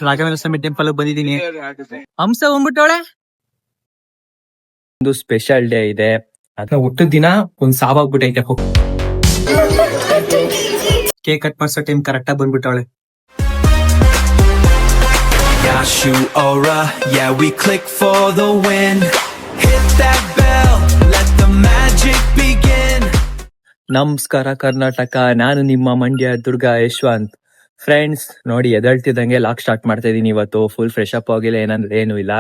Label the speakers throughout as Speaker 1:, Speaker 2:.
Speaker 1: ರಾಘವೇಂದ್ರ ಸ್ವಾಮಿ temple ಬಂದಿದ್ದೀನಿ. ಹಂಸ ಬಂದ್ಬಿಟ್ಟವಳೆ. ಒಂದು special day ಇದೆ. ಅದ ಹುಟ್ಟಿದ ದಿನ ಒಂದ್ ಸಾವಾಗ್ಬಿಟ್ಟೈತೆ. ಕೇಕ್ ಕಟ್ ಮಾಡ್ಸೋ ಟೈಮ್ ಕರೆಕ್ಟ್ ಆಗಿ ಬಂದ್ಬಿಟ್ಟವಳೆ.
Speaker 2: Yeah, we click for the win. Hit that bell, let the magic begin.
Speaker 1: ನಮಸ್ಕಾರ ಕರ್ನಾಟಕ, ನಾನು ನಿಮ್ಮ ಮಂಡ್ಯ ದುರ್ಗಾ ಯಶವಂತ್. ಫ್ರೆಂಡ್ಸ್ ನೋಡಿ, ಎದಳ್ತಿದ್ದಂಗೆ ಲಾಕ್ ಸ್ಟಾರ್ಟ್ ಮಾಡ್ತಾ ಇದೀನಿ. ಇವತ್ತು ಫುಲ್ ಫ್ರೆಶ್ ಅಪ್ ಆಗಿಲ್ಲ, ಏನಂದ್ರೆ ಏನು ಇಲ್ಲ.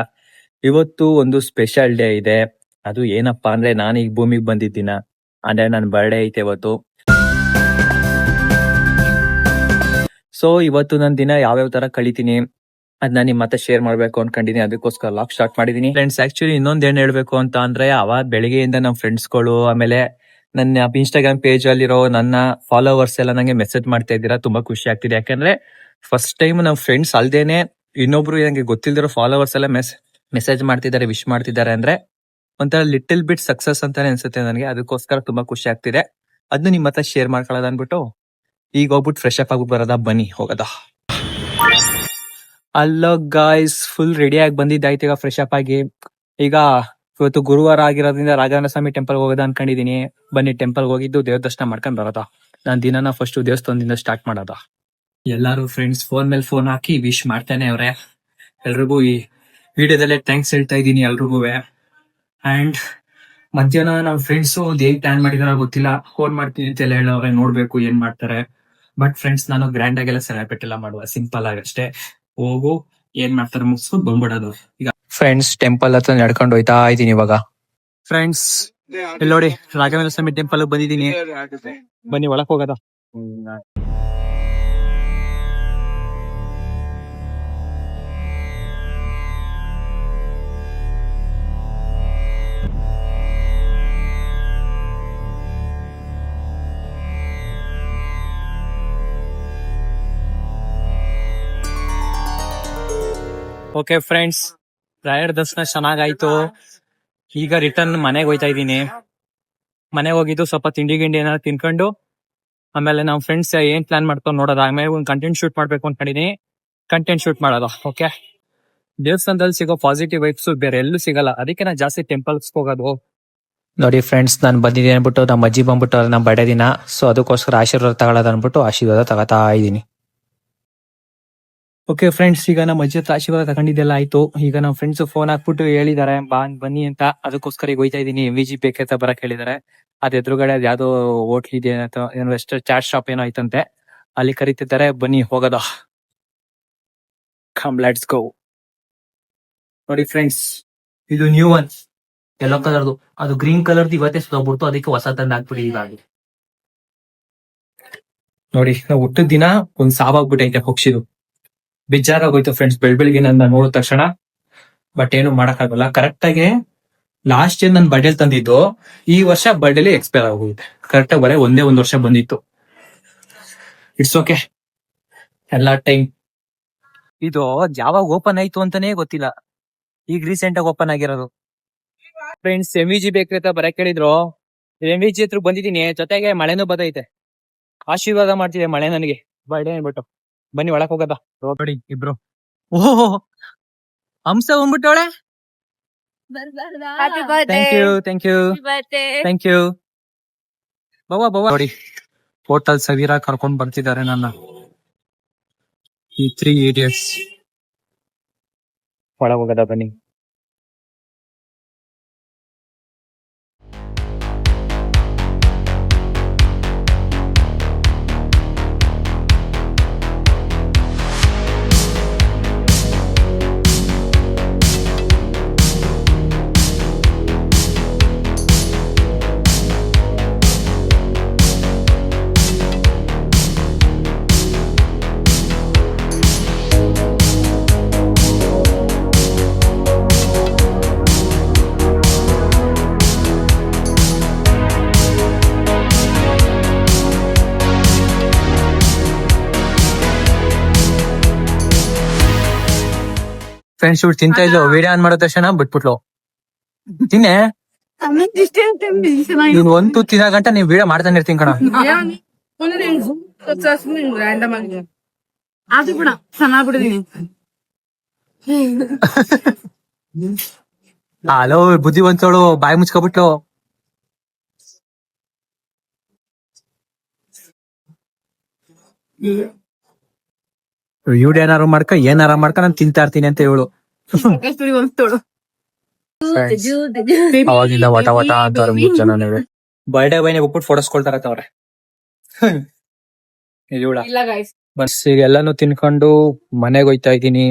Speaker 1: ಇವತ್ತು ಒಂದು ಸ್ಪೆಷಲ್ ಡೇ ಇದೆ. ಅದು ಏನಪ್ಪಾ ಅಂದ್ರೆ, ನಾನು ಈಗ ಭೂಮಿಗೆ ಬಂದಿದ್ದೀನ, ಅಂದ್ರೆ ನನ್ನ ಬರ್ಡೇ ಐತೆ ಇವತ್ತು. ಸೊ ಇವತ್ತು ನನ್ನ ದಿನ ಯಾವ್ಯಾವ ತರ ಕಳಿತೀನಿ ಅದನ್ನ ನಿಮ್ ಮತ್ತೆ ಶೇರ್ ಮಾಡ್ಬೇಕು ಅನ್ಕೊಂಡಿನಿ. ಅದಕ್ಕೋಸ್ಕರ ಲಾಕ್ ಸ್ಟಾರ್ಟ್ ಮಾಡಿದೀನಿ. ಫ್ರೆಂಡ್ಸ್, ಆಕ್ಚುಲಿ ಇನ್ನೊಂದ್ ಏನ್ ಹೇಳ್ಬೇಕು ಅಂತ ಅಂದ್ರೆ, ಬೆಳಿಗ್ಗೆಯಿಂದ ನಮ್ಮ ಫ್ರೆಂಡ್ಸ್ಗಳು, ಆಮೇಲೆ ನನ್ನ ಇನ್ಸ್ಟಾಗ್ರಾಮ್ ಪೇಜ್ ಅಲ್ಲಿರೋ ನನ್ನ ಫಾಲೋವರ್ಸ್ ಎಲ್ಲ ನಂಗೆ ಮೆಸೇಜ್ ಮಾಡ್ತಾ ಇದ್ದೀರಾ. ತುಂಬಾ ಖುಷಿ ಆಗ್ತಿದೆ. ಯಾಕಂದ್ರೆ ಫಸ್ಟ್ ಟೈಮ್ ನಮ್ಮ ಫ್ರೆಂಡ್ಸ್ ಅಲ್ದೇನೆ ಇನ್ನೊಬ್ರು ನಂಗೆ ಗೊತ್ತಿಲ್ದಿರೋ ಫಾಲೋವರ್ಸ್ ಎಲ್ಲ ಮೆಸೇಜ್ ಮಾಡ್ತಿದ್ದಾರೆ, ವಿಶ್ ಮಾಡ್ತಿದ್ದಾರೆ. ಅಂದ್ರೆ ಒಂಥರ ಲಿಟಲ್ ಬಿಟ್ ಸಕ್ಸಸ್ ಅಂತಾನೆ ಅನ್ಸುತ್ತೆ ನನಗೆ. ಅದಕ್ಕೋಸ್ಕರ ತುಂಬಾ ಖುಷಿ ಆಗ್ತಿದೆ. ಅದನ್ನು ನಿಮ್ ಹತ್ರ ಶೇರ್ ಮಾಡ್ಕೊಳ್ಳೋದು ಅನ್ಬಿಟ್ಟು ಈಗ ಹೋಗ್ಬಿಟ್ಟು ಫ್ರೆಶ್ ಅಪ್ ಆಗ್ಬಿಟ್ಟು ಬರೋದಾ, ಬನ್ನಿ ಹೋಗೋದಾ. ಅಲ್ಲೋ ಗಾಯ್ಸ್, ಫುಲ್ ರೆಡಿ ಆಗಿ ಬಂದಿದ್ದಾಯ್ತು. ಈಗ ಫ್ರೆಶ್ ಅಪ್ ಆಗಿ ಈಗ ಇವತ್ತು ಗುರುವಾರ ಆಗಿರೋದ್ರಿಂದ ರಾಘವೇಂದ್ರ ಸ್ವಾಮಿ ಟೆಂಪಲ್ ಹೋಗೋದ ಅನ್ಕೊಂಡಿದೀನಿ. ಬನ್ನಿ ಟೆಂಪಲ್ ಹೋಗಿದ್ದು ದೇವ್ರ ದರ್ಶನ ಮಾಡ್ಕೊಂಡ್ ಬರೋದ. ನಾನ್ ದಿನನ ಫಸ್ಟ್ ದೇವಸ್ಥಾನದಿಂದ ಸ್ಟಾರ್ಟ್ ಮಾಡೋದ. ಎಲ್ಲಾರು ಫ್ರೆಂಡ್ಸ್ ಫೋನ್ ಮೇಲೆ ಫೋನ್ ಹಾಕಿ ವಿಶ್ ಮಾಡ್ತಾನೆ ಅವ್ರೆ. ಎಲ್ರಿಗೂ ಈ ವಿಡಿಯೋದಲ್ಲೇ ಥ್ಯಾಂಕ್ಸ್ ಹೇಳ್ತಾ ಇದೀನಿ ಎಲ್ರಿಗೂ. ಅಂಡ್ ಮಧ್ಯಾಹ್ನ ನಮ್ಮ ಫ್ರೆಂಡ್ಸ್ ಹೇಗ್ ಪ್ಲಾನ್ ಮಾಡಿದಾರ ಗೊತ್ತಿಲ್ಲ, ಫೋನ್ ಮಾಡ್ತೀನಿ ಅಂತ ಎಲ್ಲ ಹೇಳೋರೆ. ನೋಡ್ಬೇಕು ಏನ್ ಮಾಡ್ತಾರೆ. ಬಟ್ ಫ್ರೆಂಡ್ಸ್, ನಾನು ಗ್ರ್ಯಾಂಡ್ ಆಗೆಲ್ಲ ಸೆಲೆಬ್ರೇಟ್ ಎಲ್ಲ ಮಾಡುವ, ಸಿಂಪಲ್ ಆಗಿ ಅಷ್ಟೇ. ಹೋಗು ಏನ್ ಮಾಡ್ತಾರೆ ಮುಗಿಸ್ಕೊಂಡು ಬಂದ್ಬಿಡೋದು. ಈಗ ಫ್ರೆಂಡ್ಸ್ ಟೆಂಪಲ್ ಹತ್ರ ನಡ್ಕೊಂಡು ಹೋಯ್ತಾ ಇದೀನಿ ಇವಾಗ. ಫ್ರೆಂಡ್ಸ್ ಇಲ್ಲಿ ನೋಡಿ, ರಾಘವೇಂದ್ರ ಸ್ವಾಮಿ ಟೆಂಪಲ್ ಬಂದಿದ್ದೀನಿ. ಬನ್ನಿ ಒಳಕ್ ಹೋಗೋದ. ಓಕೆ ಫ್ರೆಂಡ್ಸ್, ರಾಯರ್ ದರ್ಶನ ಚೆನ್ನಾಗಾಯ್ತು. ಈಗ ರಿಟರ್ನ್ ಮನೆಗೆ ಹೋಯ್ತಾ ಇದ್ದೀನಿ. ಮನೆಗೆ ಹೋಗಿದ್ದು ಸ್ವಲ್ಪ ತಿಂಡಿ ಏನಾದ್ರು ತಿನ್ಕೊಂಡು, ಆಮೇಲೆ ನಮ್ಮ ಫ್ರೆಂಡ್ಸ್ ಏನ್ ಪ್ಲಾನ್ ಮಾಡ್ಕೊಂಡು ನೋಡೋದ. ಆಮೇಲೆ ಒಂದು ಕಂಟೆಂಟ್ ಶೂಟ್ ಮಾಡ್ಬೇಕು ಅನ್ಕೊಂಡಿನಿ, ಕಂಟೆಂಟ್ ಶೂಟ್ ಮಾಡೋದು. ಓಕೆ, ದೇವಸ್ಥಾನದಲ್ಲಿ ಸಿಗೋ ಪಾಸಿಟಿವ್ ವೈಬ್ಸ್ ಬೇರೆ ಎಲ್ಲೂ ಸಿಗಲ್ಲ. ಅದಕ್ಕೆ ನಾನು ಜಾಸ್ತಿ ಟೆಂಪಲ್ಸ್ ಹೋಗೋದು. ನೋಡಿ ಫ್ರೆಂಡ್ಸ್, ನಾನು ಬಂದಿದ್ದೀನಿ ಅನ್ಬಿಟ್ಟು ನಮ್ಮ ಅಜ್ಜಿ ಬಂದ್ಬಿಟ್ಟು ನಮ್ಮ ಬರ್ಡೇ ದಿನ. ಸೊ ಅದಕ್ಕೋಸ್ಕರ ಆಶೀರ್ವಾದ ತಗೊಳ್ಳೋದು ಅನ್ಬಿಟ್ಟು ಆಶೀರ್ವಾದ ತಗೋತಾ ಇದ್ದೀನಿ. ಓಕೆ ಫ್ರೆಂಡ್ಸ್, ಈಗ ನಮ್ಮ ಅಜ್ಜಿ ಹತ್ರ ಆಶೀರ್ವಾದ ತಗೊಂಡಿದ್ದೆಲ್ಲ ಆಯ್ತು. ಈಗ ನಮ್ಮ ಫ್ರೆಂಡ್ಸ್ ಫೋನ್ ಹಾಕ್ಬಿಟ್ಟು ಹೇಳಿದಾರೆ ಬನ್ನಿ ಅಂತ. ಅದಕ್ಕೋಸ್ಕರ ಈಗ ಹೋಯ್ತಾ ಇದೀನಿ. MVG ಬೇಕಂತ ಬರಕ್ ಹೇಳಿದಾರೆ. ಅದ್ ಎದುರುಗಡೆ ಅದ್ ಯಾವ್ದೋ ಹೋಟ್ಲ್ ಇದೆ ಅಥವಾ ಏನೋ ಚಾಟ್ ಶಾಪ್ ಏನೋ ಐತಂತೆ, ಅಲ್ಲಿ ಕರೀತಿದ್ದಾರೆ. ಬನ್ನಿ ಹೋಗೋದ. Come let's go. ನೋಡಿ ಫ್ರೆಂಡ್ಸ್, ಇದು ನ್ಯೂ ಒನ್, ಯೆಲ್ಲೋ ಕಲರ್ದು. ಅದು ಗ್ರೀನ್ ಕಲರ್ದು ಇವತ್ತೇ ಸುತ್ತೋಗ್ಬಿಡ್ತು, ಅದಕ್ಕೆ ಹೊಸ ತಂದು ಹಾಕ್ಬಿಡಿ. ಇವಾಗ ನೋಡಿ, ನಾವು ಹುಟ್ಟಿದ ದಿನ ಒಂದ್ ಸಾವಾಗ್ಬಿಟ್ಟೈತೆ ಪಕ್ಷಿದು. ಬೇಜಾರಾಗೋಯ್ತು ಫ್ರೆಂಡ್ಸ್ ಬೆಳಿಗ್ಗೆ ನನ್ನ ನೋಡಿದ ತಕ್ಷಣ. ಬಟ್ ಏನು ಮಾಡಕ್ಕಾಗಲ್ಲ. ಕರೆಕ್ಟ್ ಆಗಿ ಲಾಸ್ಟ್ ಇಯರ್ ನನ್ ಬರ್ಡೇ ತಂದಿದ್ದು, ಈ ವರ್ಷ ಬರ್ಡೇಲಿ ಎಕ್ಸ್ಪೈರ್ ಆಗೋಗಿದೆ. ಕರೆಕ್ಟ್ ಆಗಿ ಒಂದೇ ಒಂದ್ ವರ್ಷ ಬಂದಿತ್ತು. ಇಟ್ಸ್ ಓಕೆ, ಎಲ್ಲ ಟೈಮ್. ಇದು ಯಾವಾಗ ಓಪನ್ ಆಯ್ತು ಅಂತಾನೆ ಗೊತ್ತಿಲ್ಲ. ಈಗ ರೀಸೆಂಟ್ ಆಗಿ ಓಪನ್ ಆಗಿರೋದು. ಫ್ರೆಂಡ್ಸ್, MVG ಬೇಕ್ರಿ ಅಂತ ಬರಕ್ ಹೇಳಿದ್ರು. MVG ಹತ್ರ ಬಂದಿದ್ದೀನಿ. ಜೊತೆಗೆ ಮಳೆನೂ ಬದೈತೆ. ಆಶೀರ್ವಾದ ಮಾಡ್ತಿದೆ ಮಳೆ ನನಗೆ ಬರ್ಡೇ ಅನ್ಬಿಟ್ಟು. ಬನ್ನಿ ಒಳಕ್ ಹೋಗದ. ನೋಡಿ ಇಬ್ರು. ಓಹೋ, ಹಂಸ ಬಂದ್ಬಿಟ್ಟವಳೆ. Thank you. ಬಾವಾ ನೋಡಿ, ಹೋಟೆಲ್ ಸವೀರಾ ಕರ್ಕೊಂಡ್ ಬರ್ತಿದ್ದಾರೆ ನನ್ನ. ಈ 3 idiots. ಒಳಗ್ ಹೋಗದ ಬನ್ನಿ. ಫ್ರೆಂಡ್ಸ್ ಇವ್ರು ತಿಂತಾ ಇದ್ಲು. ವಿಡಿಯೋ ಆನ್ ಮಾಡೋ ತಕ್ಷಣ ಬಿಟ್ಬಿಟ್ಲು. ತಿನ್ನೆ, ನೀನ್ ಒಂದು ತಿನ್ನೋ ಗಂಟ ನೀವ್ ವಿಡಿಯೋ ಮಾಡ್ತಾನೆ ಇರ್ತೀನಿ ಕಣ.
Speaker 3: ಆದ್ರೂ ಕೂಡ ಚೆನ್ನಾಗ್ ಬಿಡಿದೀನಿ.
Speaker 1: ಹಲೋ ಬುದ್ಧಿವಂತೋಳು ಬಾಯಿ ಮುಚ್ಕೊಬಿಟ್ಲು. ಇವ್ಡು ಏನಾರು ಮಾಡ್ಕ ನಾನು ತಿಂತಾ ಇರ್ತೀನಿ ಅಂತ ಹೇಳು.
Speaker 3: ಒಂದ್ತೋಳು
Speaker 1: ಅವಾಗಿಂದ ವಟ ವಟ ಅಂತಾರ ಮೂರ್ ಜನ ಬರ್ಡೇ ಬೈನೆ ಹೋಗ್ಬಿಟ್ಟು ಫೋಟೋಸ್ಕೊಳ್ತಾರತ್ತವ್ರೆ. ಇವಳ
Speaker 3: ಇಲ್ಲ ಗೈಸ್.
Speaker 1: ಬಸ್ ಈಗ ಎಲ್ಲಾನು ತಿನ್ಕೊಂಡು ಮನೆಗೆ ಹೋಯ್ತಾ ಇದ್ದೀನಿ.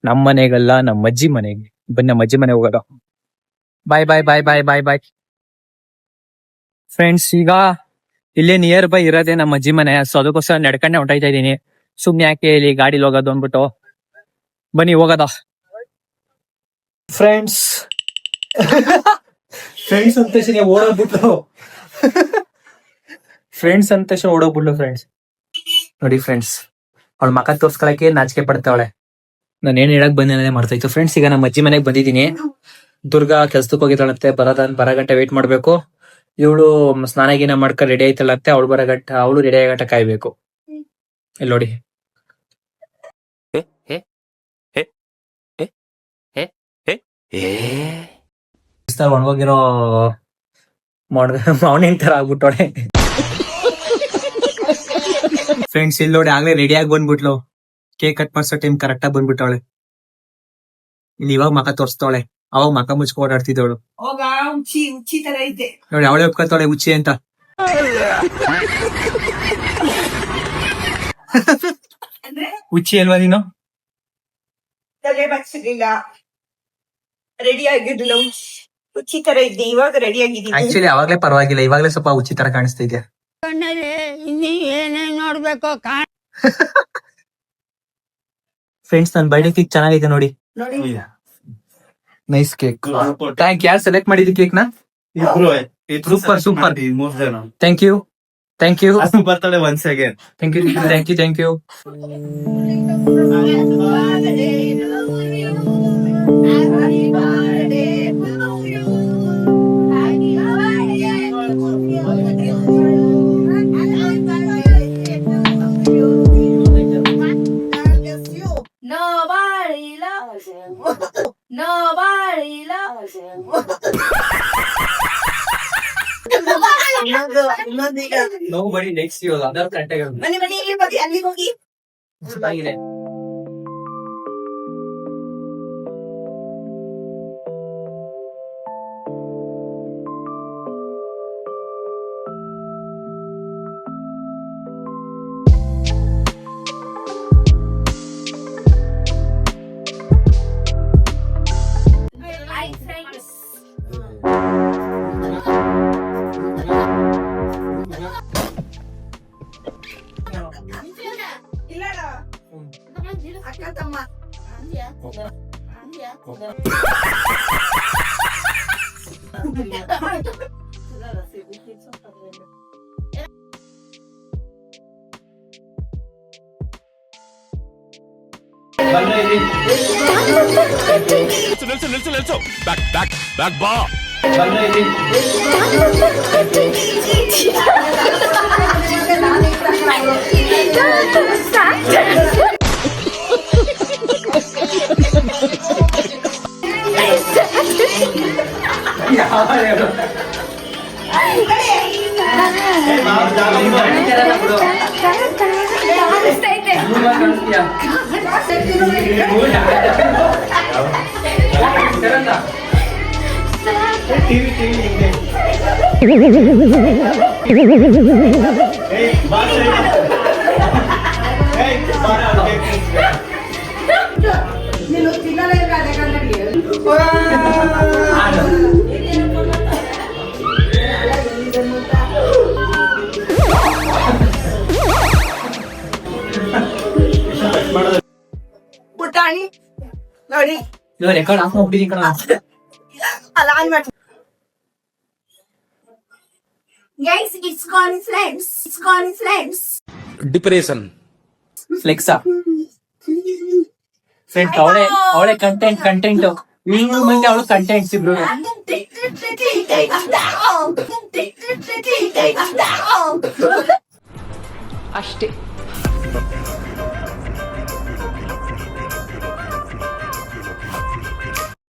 Speaker 1: ನಮ್ ಮನೆಗಲ್ಲ, ನಮ್ಮ ಅಜ್ಜಿ ಮನೆಗೆ. ಬನ್ನಿ ನಮ್ಮ ಅಜ್ಜಿ ಮನೆಗೆ ಹೋಗೋದು. ಬಾಯ್ ಬಾಯ್ ಬಾಯ್ ಬಾಯ್ ಬಾಯ್ ಬಾಯ್ ಫ್ರೆಂಡ್ಸ್. ಈಗ ಇಲ್ಲೇ ನಿಯರ್ ಬೈ ಇರೋದೇ ನಮ್ಮ ಅಜ್ಜಿ ಮನೆ. ಸೊ ಅದಕ್ಕೋಸ್ಕರ ನಡ್ಕೊಂಡೆ ಹೊಂಟಾಯ್ತಾ ಇದ್ದೀನಿ. ಸುಮ್ನೆ ಯಾಕೆ ಇಲ್ಲಿ ಗಾಡಿಲಿ ಹೋಗೋದು ಅಂದ್ಬಿಟ್ಟು ಬನ್ನಿ ಹೋಗೋದ. ಫ್ರೆಂಡ್ಸ್ ಫ್ರೆಂಡ್ಸ್ ಅಂತ ಓಡೋಗ್ಬಿಟ್ಲು. ಫ್ರೆಂಡ್ಸ್ ಅಂತ ಓಡೋಗ್ಬಿಟ್ಲು. ಫ್ರೆಂಡ್ಸ್ ನೋಡಿ ಫ್ರೆಂಡ್ಸ್, ಅವಳ ಮಕ ತೋರ್ಸ್ಕೊಳಕ್ಕೆ ನಾಚಿಕೆ ಪಡ್ತಾವಳೆ. ನಾನು ಏನ್ ಹೇಳಕ್ ಬಂದೇನೆ ಮಾಡ್ತಾ ಇತ್ತು. ಫ್ರೆಂಡ್ಸ್ ಈಗ ನಮ್ಮ ಅಜ್ಜಿ ಮನೆಗೆ ಬಂದಿದ್ದೀನಿ. ದುರ್ಗಾ ಕೆಲ್ಸಕ್ಕೆ ಹೋಗಿದ್ದಾಳಂತೆ. ಬರೋ ಗಂಟೆ ವೇಟ್ ಮಾಡ್ಬೇಕು. ಇವಳು ಸ್ನಾನ ಗೀನ ಮಾಡ್ಕೊಂಡು ರೆಡಿ ಆಯ್ತಳಂತೆ. ಅವಳು ರೆಡಿ ಆಗಟ್ಟ ಕಾಯ್ಬೇಕು. ಇಲ್ಲಿ ನೋಡಿ ಒಣಗೋಗಿರೋ ಮಾರ್ನಿಂಗ್ ತರ ಆಗ್ಬಿಟ್ಟೋಳೆ. ಫ್ರೆಂಡ್ಸ್ ಇಲ್ಲಿ ನೋಡಿ ಆಗ್ಲೇ ರೆಡಿ ಆಗಿ ಬಂದ್ಬಿಟ್ಲು. ಕೇಕ್ ಕಟ್ ಮಾಡ್ಸೋ ಟೈಮ್ ಕರೆಕ್ಟ್ ಆಗಿ ಬಂದ್ಬಿಟ್ಟವಳೆ. ಇಲ್ಲಿ ಇವಾಗ ಮಕ ತೋರ್ಸ್ತಾವಳೆ. ಅವಾಗ ಮಕ ಮುಚ್ಕೊ ಓಡಾಡ್ತಿದ್ದವಳು. ನೋಡಿ ಅವಳೆ ಒಪ್ಕೊತಾವಳೆ ಹುಚ್ಚಿ ಅಂತ. ಹುಚ್ಚಿ ಅಲ್ವಾ ನೀನು?
Speaker 3: ರೆಡಿ ಆಗಿರ್ಲಿಲ್ಲ, ಹುಚ್ಚಿ ತರ ಇದ್ದೆ. ಇವಾಗ ರೆಡಿ ಆಗಿದ್ದೀನಿ.
Speaker 1: ಆಕ್ಚುಲಿ ಅವಾಗ್ಲೇ ಪರವಾಗಿಲ್ಲ, ಇವಾಗ್ಲೇ ಸ್ವಲ್ಪ ಹುಚ್ಚಿ ತರ ಕಾಣಿಸ್ತಾ ಇದೆಯಾ.
Speaker 3: ನೋಡ್ಬೇಕು.
Speaker 1: ಫ್ರೆಂಡ್ಸ್ ನನ್ ಬರ್ಡೇ ಕೇಕ್ ಚೆನ್ನಾಗಿದೆ ನೋಡಿ. Nice cake. ಥ್ಯಾಂಕ್. ಯಾರು ಸೆಲೆಕ್ಟ್ ಮಾಡಿದ್ವಿ ಕೇಕ್ ನ? Super super. Thank you thank you.
Speaker 4: Birthday once again.
Speaker 1: Thank you thank you thank you. Nobody next to you. Other contact.
Speaker 3: ಅಲ್ಲಿಗೆ ಹೋಗಿ
Speaker 1: ಚೆನ್ನಾಗಿದೆ.
Speaker 3: ಅಕ್ಕ ತಮ್ಮ
Speaker 4: ನಿಲ್ಸು ಬ್ಯಾಕ್ ಬಾ.
Speaker 3: ಪುಟಾಣಿ ನೋಡಿ
Speaker 1: ರೆಕಾರ್ಡ್ ಆಫ್ ಮಾಡ್ಬಿಟ್ಟಿದ್ದೀನಿ ಕಣ.
Speaker 3: ಅಲ್ಲ ಆನ್ ಮಾಡಿ. Guys, it's cornflakes. It's cornflakes.
Speaker 4: Depression
Speaker 1: ಫ್ಲೆಕ್ಸಾ ಫ್ರೆಂಡ್ ಅವಳೆ ಕಂಟೆಂಟ್ ನೀವು ಮುಂದೆ ಅವಳು ಕಂಟೆಂಟ್ಸ್ ಇಬ್ರು.
Speaker 3: ಅಷ್ಟೇ.